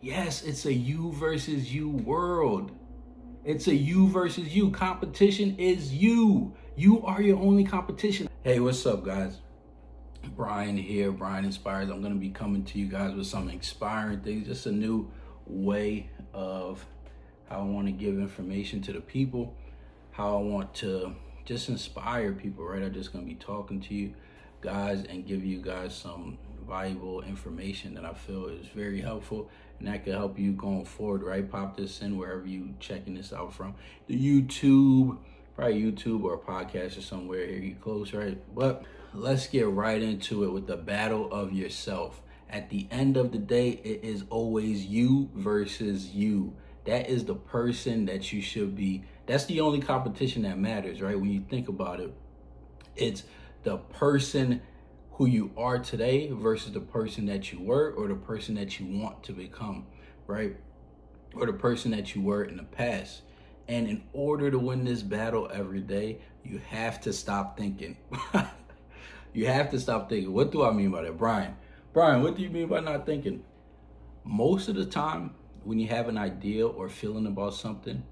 Yes, it's a you versus you world. It's a you versus you. Competition is you. You are your only competition. Hey, what's up, guys? Brian here, Brian Inspires. I'm going to be coming to you guys with some inspiring things, just a new way of how I want to give information to the people, how I want to just inspire people, right? I'm just going to be talking to you guys and give you guys some valuable information that I feel is very helpful and that could help you going forward, right? Pop this in wherever you checking this out from. The YouTube, probably YouTube or a podcast or somewhere here you close, right? But let's get right into it with the battle of yourself. At the end of the day, it is always you versus you. That is the person that you should be. That's the only competition that matters, right? When you think about it, it's the person who you are today versus the person that you were or the person that you want to become, right? Or the person that you were in the past. And in order to win this battle every day, you have to stop thinking. You have to stop thinking. What do I mean by that? Brian, what do you mean by not thinking? Most of the time, when you have an idea or feeling about something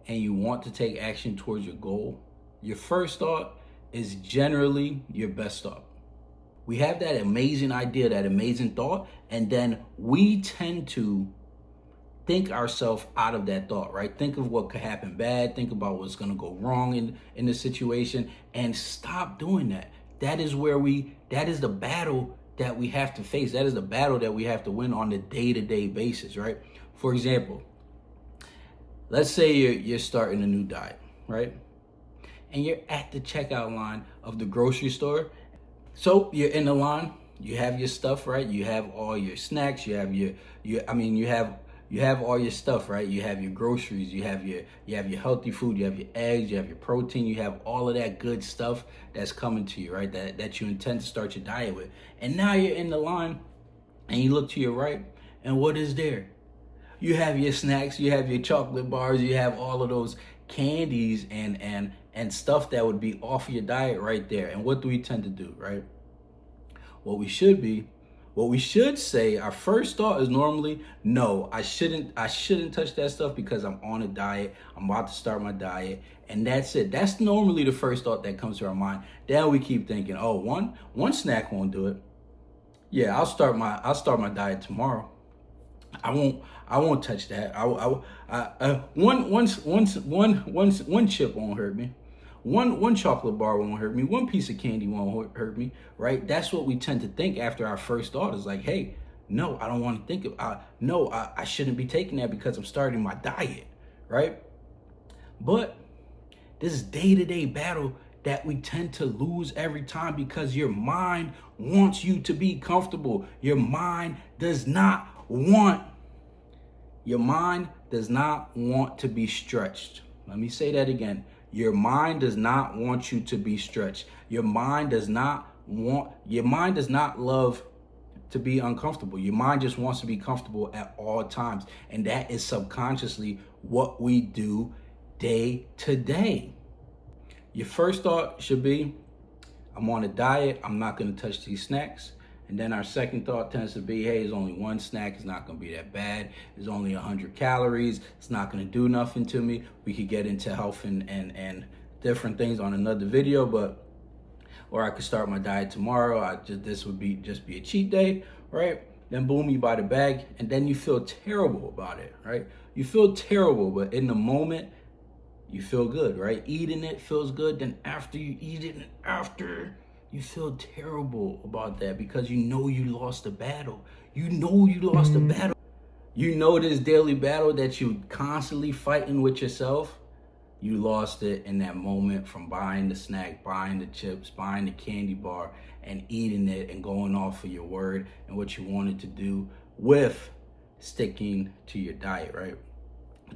and you want to take action towards your goal, your first thought is generally your best thought. We have that amazing idea, that amazing thought, and then we tend to think ourselves out of that thought, right? Think of what could happen bad, think about what's gonna go wrong in the situation, and stop doing that. That is the battle that we have to face. That is the battle that we have to win on a day-to-day basis, right? For example, let's say you're starting a new diet, right? And you're at the checkout line of the grocery store. So you're in the line, you have your stuff, right? You have all your snacks, you have all your stuff, right? You have your groceries, you have your healthy food, you have your eggs, you have your protein, you have all of that good stuff that's coming to you, right? That you intend to start your diet with. And now you're in the line and you look to your right, and what is there? You have your snacks, you have your chocolate bars, you have all of those candies and stuff that would be off your diet right there. And what do we tend to do, right? What we should say, our first thought is normally, no, I shouldn't touch that stuff because I'm on a diet. I'm about to start my diet. And that's it. That's normally the first thought that comes to our mind. Then we keep thinking, oh, one snack won't do it. Yeah, I'll start my diet tomorrow. I won't touch that. One chip won't hurt me. One chocolate bar won't hurt me. One piece of candy won't hurt me, right? That's what we tend to think after our first thought is like, hey, no, I don't want to think of, I shouldn't be taking that because I'm starting my diet, right? But this day-to-day battle that we tend to lose every time because your mind wants you to be comfortable. Your mind does not want to be stretched. Let me say that again. Your mind does not want you to be stretched. Your mind does not love to be uncomfortable. Your mind just wants to be comfortable at all times. And that is subconsciously what we do day to day. Your first thought should be, I'm on a diet. I'm not going to touch these snacks. And then our second thought tends to be, hey, it's only one snack. It's not going to be that bad. It's only 100 calories. It's not going to do nothing to me. We could get into health and different things on another video, or I could start my diet tomorrow. This would be a cheat day, right? Then boom, you buy the bag, and then you feel terrible about it, right? You feel terrible, but in the moment, you feel good, right? Eating it feels good. Then after you eat it, you feel terrible about that because you know you lost the battle. You know you lost the battle. You know this daily battle that you constantly fighting with yourself. You lost it in that moment from buying the snack, buying the chips, buying the candy bar, and eating it and going off of your word and what you wanted to do with sticking to your diet, right?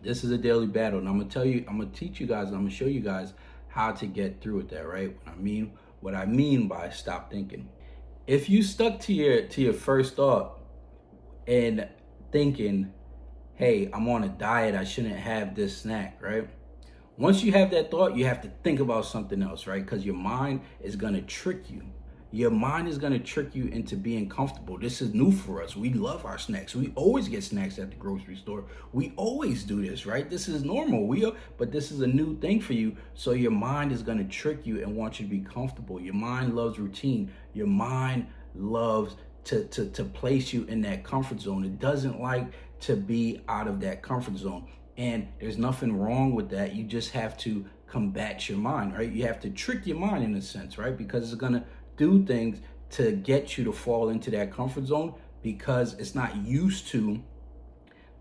This is a daily battle, and I'm gonna teach you guys, and I'm gonna show you guys how to get through with that, right? What I mean by stop thinking. If you stuck to your first thought and thinking, hey, I'm on a diet, I shouldn't have this snack, right? Once you have that thought, you have to think about something else, right? Because your mind is gonna trick you. Your mind is going to trick you into being comfortable. This is new for us. We love our snacks. We always get snacks at the grocery store. We always do this, right? This is normal. But this is a new thing for you. So your mind is going to trick you and want you to be comfortable. Your mind loves routine. Your mind loves to place you in that comfort zone. It doesn't like to be out of that comfort zone. And there's nothing wrong with that. You just have to combat your mind, right? You have to trick your mind in a sense, right? Because it's going to do things to get you to fall into that comfort zone because it's not used to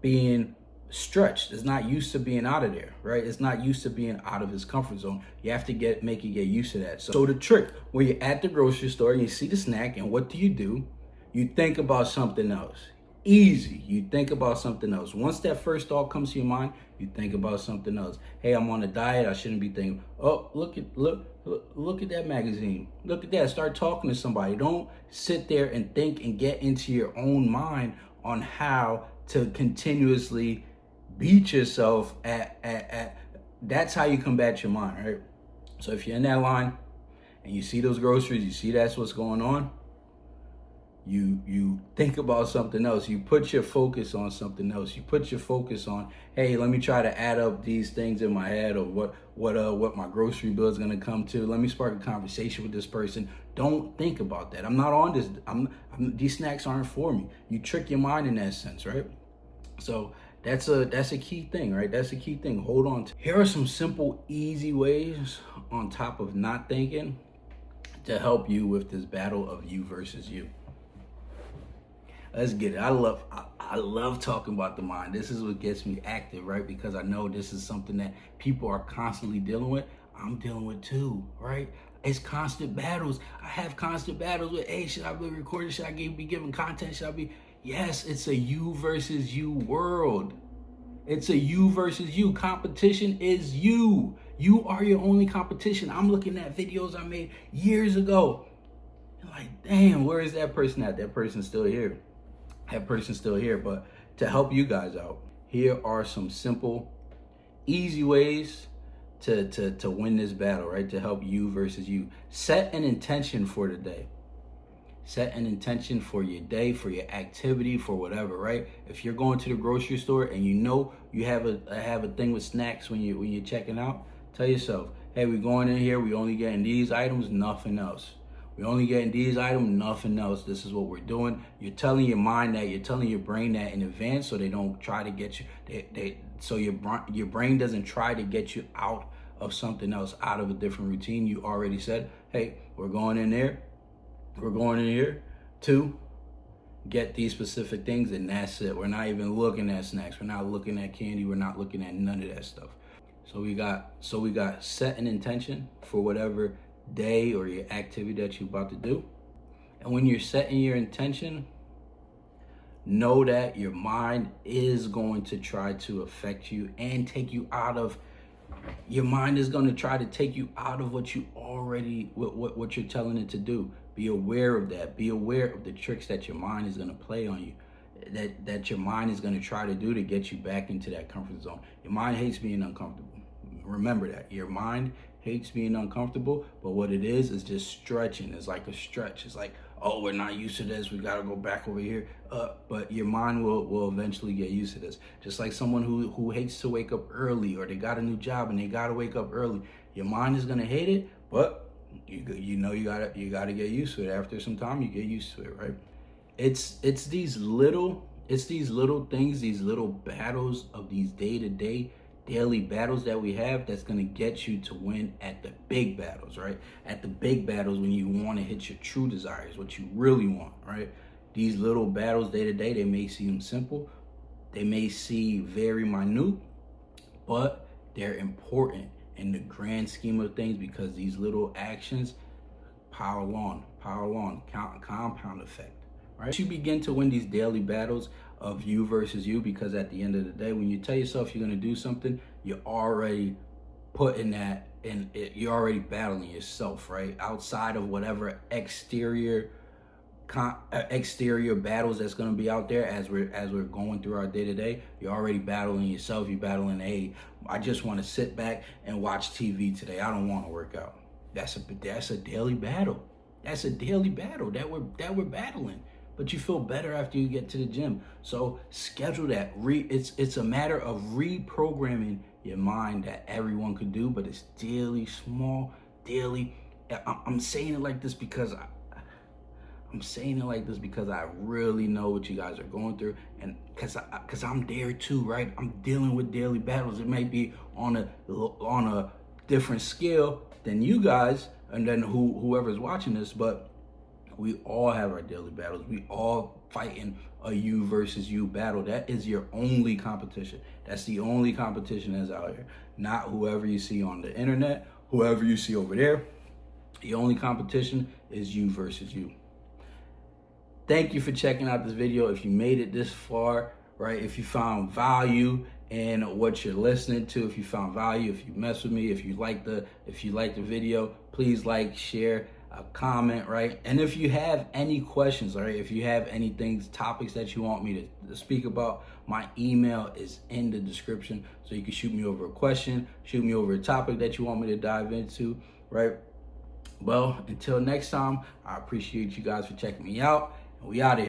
being stretched. It's not used to being out of there, right? It's not used to being out of its comfort zone. You have to make it get used to that. So the trick, when you're at the grocery store and you see the snack, and what do? You think about something else. Easy. You think about something else. Once that first thought comes to your mind, you think about something else. Hey, I'm on a diet. I shouldn't be thinking, oh, look at that magazine. Look at that. Start talking to somebody. Don't sit there and think and get into your own mind on how to continuously beat yourself at that's how you combat your mind, right? So if you're in that line and you see those groceries, you see that's what's going on, you think about something else. You put your focus on something else. You put your focus on, hey, let me try to add up these things in my head, or what my grocery bill is going to come to. Let me spark a conversation with this person. Don't think about that. I'm not on this. These snacks aren't for me. You trick your mind in that sense, right? So that's a key thing, right? That's a key thing. Hold on to. Here are some simple, easy ways on top of not thinking to help you with this battle of you versus you. Let's get it. I love talking about the mind. This is what gets me active, right? Because I know this is something that people are constantly dealing with. I'm dealing with too, right? It's constant battles. I have constant battles with, hey, should I be recording? Should I be giving content? Should I be? Yes, it's a you versus you world. It's a you versus you. Competition is you. You are your only competition. I'm looking at videos I made years ago. And like, damn, where is that person at? That person's still here. That person's still here. But to help you guys out, here are some simple, easy ways to win this battle, right? To help you versus you. Set an intention for the day. Set an intention for your day, for your activity, for whatever, right? If you're going to the grocery store and you know you have a thing with snacks when you're checking out, tell yourself, hey, we're going in here, we only getting these items, nothing else. We're only getting these items, nothing else. This is what we're doing. You're telling your mind that, you're telling your brain that in advance, so they don't try to get you. So your brain doesn't try to get you out of something else, out of a different routine. You already said, hey, we're going in there. We're going in here to get these specific things, and that's it. We're not even looking at snacks. We're not looking at candy. We're not looking at none of that stuff. So we got set an intention for whatever day or your activity that you're about to do. And when you're setting your intention, know that your mind is going to try to affect you and take you out of. Your mind is going to try to take you out of what you already, what you're telling it to do. Be aware of that. Be aware of the tricks that your mind is going to play on you, that your mind is going to try to do to get you back into that comfort zone. Your mind hates being uncomfortable. Remember that. Your mind hates being uncomfortable, but what it is just stretching. It's like a stretch. It's like, oh, we're not used to this. We got to go back over here. But your mind will eventually get used to this. Just like someone who hates to wake up early, or they got a new job and they got to wake up early. Your mind is going to hate it, but you got to get used to it. After some time, you get used to it, right? It's these little things, these little battles of these day-to-day daily battles that we have that's going to get you to win at the big battles, right? At the big battles, when you want to hit your true desires, what you really want, right? These little battles day to day, they may seem simple, they may seem very minute, but they're important in the grand scheme of things, because these little actions pile on, compound effect, right? You begin to win these daily battles of you versus you, because at the end of the day, when you tell yourself you're going to do something, you're already putting that in it, you're already battling yourself, right? Outside of whatever exterior battles that's going to be out there as we're going through our day-to-day, you're already battling yourself. You're battling, hey, I just want to sit back and watch TV today. I don't want to work out. That's a daily battle. That's a daily battle that we're battling. But you feel better after you get to the gym. So schedule that. It's a matter of reprogramming your mind that everyone could do, but it's daily, small, daily. I'm saying it like this because I really know what you guys are going through, and because I'm there too, right? I'm dealing with daily battles. It may be on a different scale than you guys, and then whoever's watching this, but we all have our daily battles. We all fighting a you versus you battle. That is your only competition. That's the only competition that's out here. Not whoever you see on the internet, whoever you see over there. The only competition is you versus you. Thank you for checking out this video. If you made it this far, right? If you found value in what you're listening to, if you found value, if you mess with me, if you like the video, please like, share, comment, right? And if you have any questions, all right, if you have anything, topics that you want me to speak about, my email is in the description, so you can shoot me over a question, shoot me over a topic that you want me to dive into, right? Well, until next time, I appreciate you guys for checking me out, and we out of here.